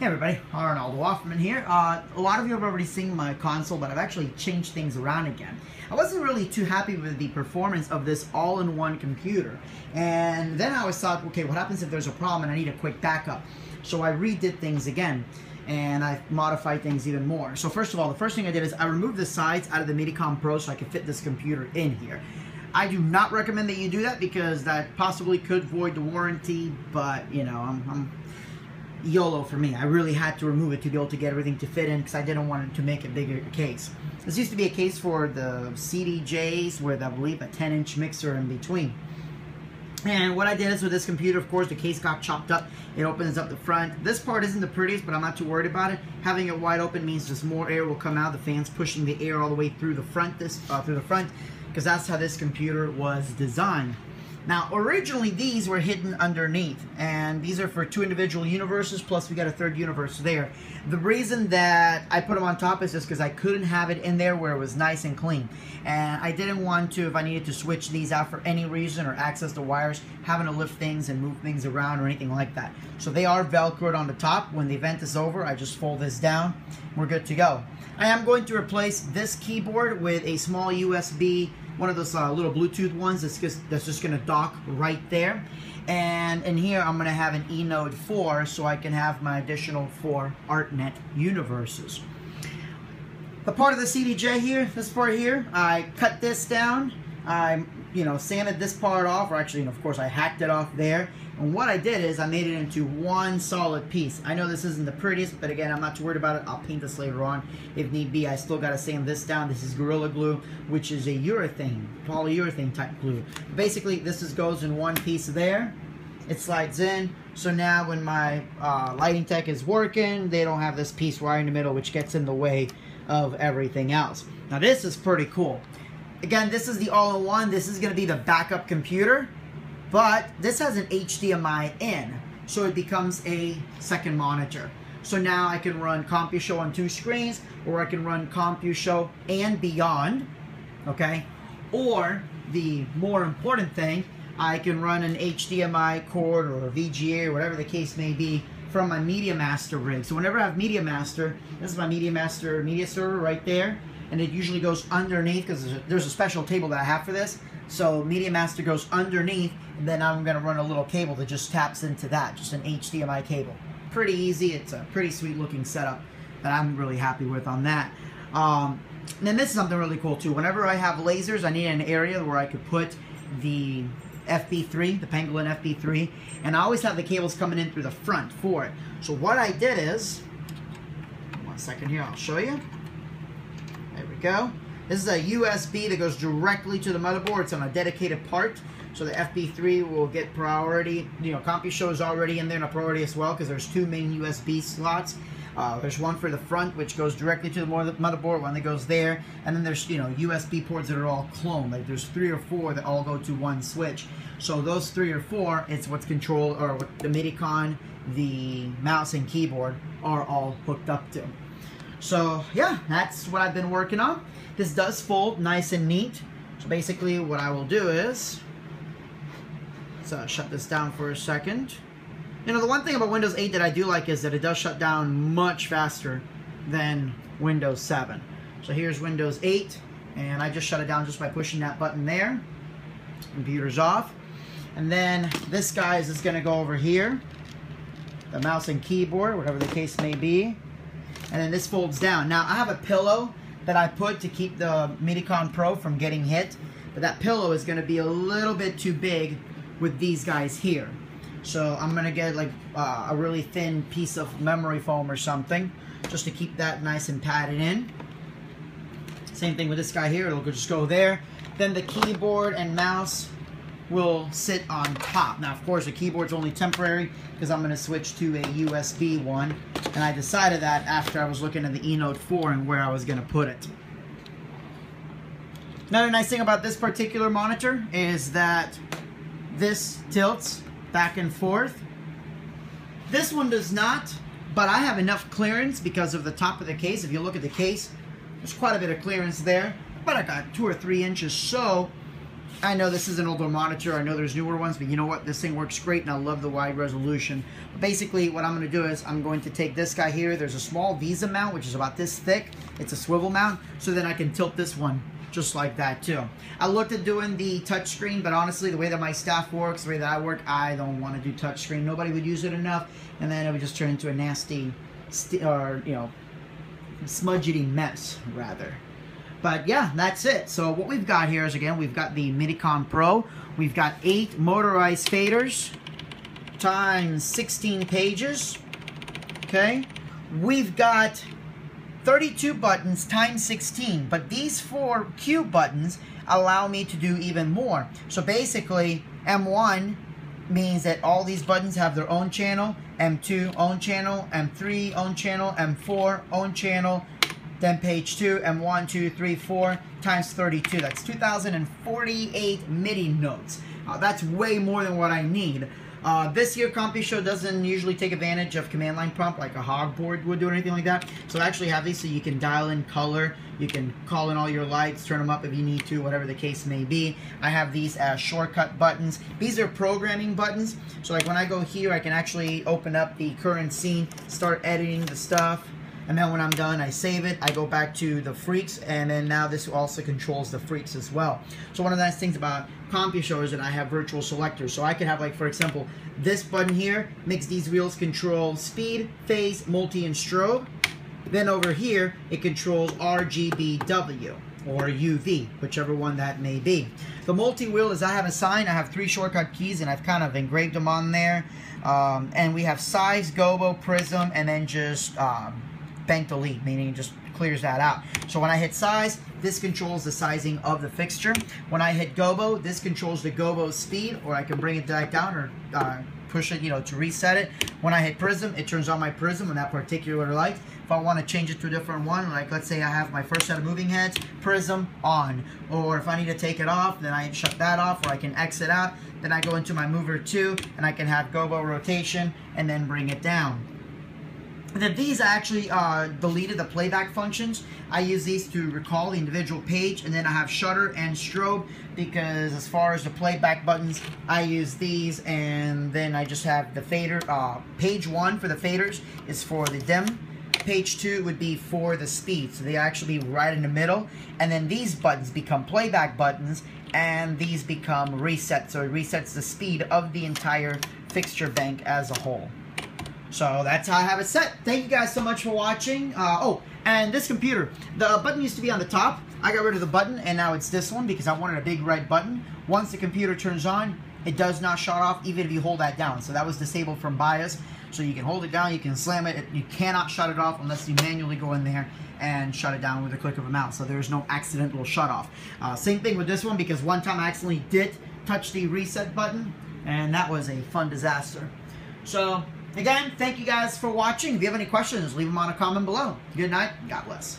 Hey everybody, Arnaldo Hoffman here. A lot of you have already seen my console, but I've actually changed things around again. I wasn't really too happy with the performance of this all-in-one computer. And then I always thought, okay, what happens if there's a problem and I need a quick backup? So I redid things again, and I modified things even more. So first of all, the first thing I did is I removed the sides out of the Medicom Pro so I could fit this computer in here. I do not recommend that you do that because that possibly could void the warranty, but you know, I'm YOLO for me. I really had to remove it to be able to get everything to fit in because I didn't want it to make a bigger case. This used to be a case for the CDJs with, I believe, a 10-inch mixer in between. And what I did is with this computer, of course, the case got chopped up. It opens up the front. This part isn't the prettiest, but I'm not too worried about it. Having it wide open means just more air will come out. The fan's pushing the air all the way through the front, because that's how this computer was designed. Now, originally these were hidden underneath, and these are for two individual universes, plus we got a third universe there. The reason that I put them on top is just because I couldn't have it in there where it was nice and clean. And I didn't want to, if I needed to switch these out for any reason or access the wires, having to lift things and move things around or anything like that. So they are Velcroed on the top. When the event is over, I just fold this down. We're good to go. I am going to replace this keyboard with a small USB, one of those little Bluetooth ones that's just going to dock right there. And in here I'm going to have an eNode 4 so I can have my additional 4 ArtNet universes. The part of the CDJ here, this part here, I cut this down. I sanded this part off, or actually, of course, I hacked it off there. And what I did is I made it into one solid piece. I know this isn't the prettiest, but again, I'm not too worried about it. I'll paint this later on if need be. I still got to sand this down. This is Gorilla Glue, which is a urethane, polyurethane type glue. Basically, this goes in one piece there. It slides in. So now when my lighting tech is working, they don't have this piece right in the middle, which gets in the way of everything else. Now this is pretty cool. Again, this is the all-in-one. This is going to be the backup computer. But this has an HDMI in, so it becomes a second monitor. So now I can run CompuShow on 2 screens, or I can run CompuShow and beyond, okay? Or, the more important thing, I can run an HDMI cord or a VGA or whatever the case may be from my MediaMaster rig. So whenever I have MediaMaster, this is my MediaMaster media server right there, and it usually goes underneath because there's a special table that I have for this. So MediaMaster goes underneath, and then I'm going to run a little cable that just taps into that, just an HDMI cable. Pretty easy. It's a pretty sweet looking setup that I'm really happy with on that. And then this is something really cool too. Whenever I have lasers, I need an area where I could put the FP3, the Pangolin FP3, and I always have the cables coming in through the front for it. So what I did is, one second here, I'll show you. There we go. This is a USB that goes directly to the motherboard. It's on a dedicated part, so the FP3 will get priority. You know, CompuShow is already in there in a priority as well because there's 2 main USB slots. There's one for the front, which goes directly to the motherboard, one that goes there, and then there's USB ports that are all cloned. Like there's 3 or 4 that all go to one switch. So those 3 or 4, it's what's controlled, or what the Medicon, the mouse and keyboard are all hooked up to. So yeah, that's what I've been working on. This does fold nice and neat. So basically what I will do is, let's shut this down for a second. You know, the one thing about Windows 8 that I do like is that it does shut down much faster than Windows 7. So here's Windows 8, and I just shut it down just by pushing that button there. Computer's off. And then this guy is just going to go over here. The mouse and keyboard, whatever the case may be. And then this folds down. Now, I have a pillow that I put to keep the Medicom Pro from getting hit, but that pillow is going to be a little bit too big with these guys here. So I'm going to get like a really thin piece of memory foam or something just to keep that nice and padded in. Same thing with this guy here. It'll just go there. Then the keyboard and mouse will sit on top. Now, of course, the keyboard's only temporary because I'm going to switch to a USB one. And I decided that after I was looking at the eNode 4 and where I was going to put it. Another nice thing about this particular monitor is that this tilts back and forth. This one does not, but I have enough clearance because of the top of the case. If you look at the case, there's quite a bit of clearance there. But I got 2 or 3 inches, so I know this is an older monitor. I know there's newer ones, but you know what? This thing works great, and I love the wide resolution. But basically, what I'm going to do is I'm going to take this guy here. There's a small VESA mount, which is about this thick. It's a swivel mount, so then I can tilt this one just like that too. I looked at doing the touchscreen, but honestly, the way that my staff works, the way that I work, I don't want to do touchscreen. Nobody would use it enough, and then it would just turn into a nasty, smudgety mess, rather. But yeah, that's it. So what we've got here is, again, we've got the Minicom Pro. We've got 8 motorized faders times 16 pages. Okay. We've got 32 buttons times 16. But these 4 Q buttons allow me to do even more. So basically, M1 means that all these buttons have their own channel. M2, own channel. M3, own channel. M4, own channel. Then page 2, M1, 2, 3, 4 times 32. That's 2,048 MIDI notes. That's way more than what I need. This here CompuShow doesn't usually take advantage of command line prompt like a Hog board would do or anything like that. So I actually have these so you can dial in color. You can call in all your lights, turn them up if you need to, whatever the case may be. I have these as shortcut buttons. These are programming buttons. So like when I go here, I can actually open up the current scene, start editing the stuff. And then when I'm done, I save it, I go back to the Freaks, and then now this also controls the Freaks as well. So one of the nice things about CompuShow is that I have virtual selectors. So I could have, like, for example, this button here makes these wheels control speed, phase, multi, and strobe. Then over here, it controls RGBW or UV, whichever one that may be. The multi-wheel is I have assigned, I have 3 shortcut keys, and I've kind of engraved them on there. And we have size, gobo, prism, and then just bank delete, meaning it just clears that out. So when I hit size, this controls the sizing of the fixture. When I hit gobo, this controls the gobo speed, or I can bring it back down or push it, to reset it. When I hit prism, it turns on my prism on that particular light. If I want to change it to a different one, like let's say I have my first set of moving heads, prism on. Or if I need to take it off, then I shut that off, or I can exit out. Then I go into my mover 2, and I can have gobo rotation, and then bring it down. Then these actually deleted the playback functions. I use these to recall the individual page, and then I have shutter and strobe because as far as the playback buttons, I use these, and then I just have the fader. Page 1 for the faders is for the dim. Page 2 would be for the speed, so they actually be right in the middle. And then these buttons become playback buttons, and these become reset, so it resets the speed of the entire fixture bank as a whole. So that's how I have it set. Thank you guys so much for watching. Oh, and this computer, the button used to be on the top. I got rid of the button, and now it's this one because I wanted a big red button. Once the computer turns on, it does not shut off even if you hold that down. So that was disabled from BIOS. So you can hold it down, you can slam it. You cannot shut it off unless you manually go in there and shut it down with a click of a mouse. So there's no accidental shut off. Same thing with this one because one time I accidentally did touch the reset button, and that was a fun disaster. So again, thank you guys for watching. If you have any questions, leave them on a comment below. Good night. God bless.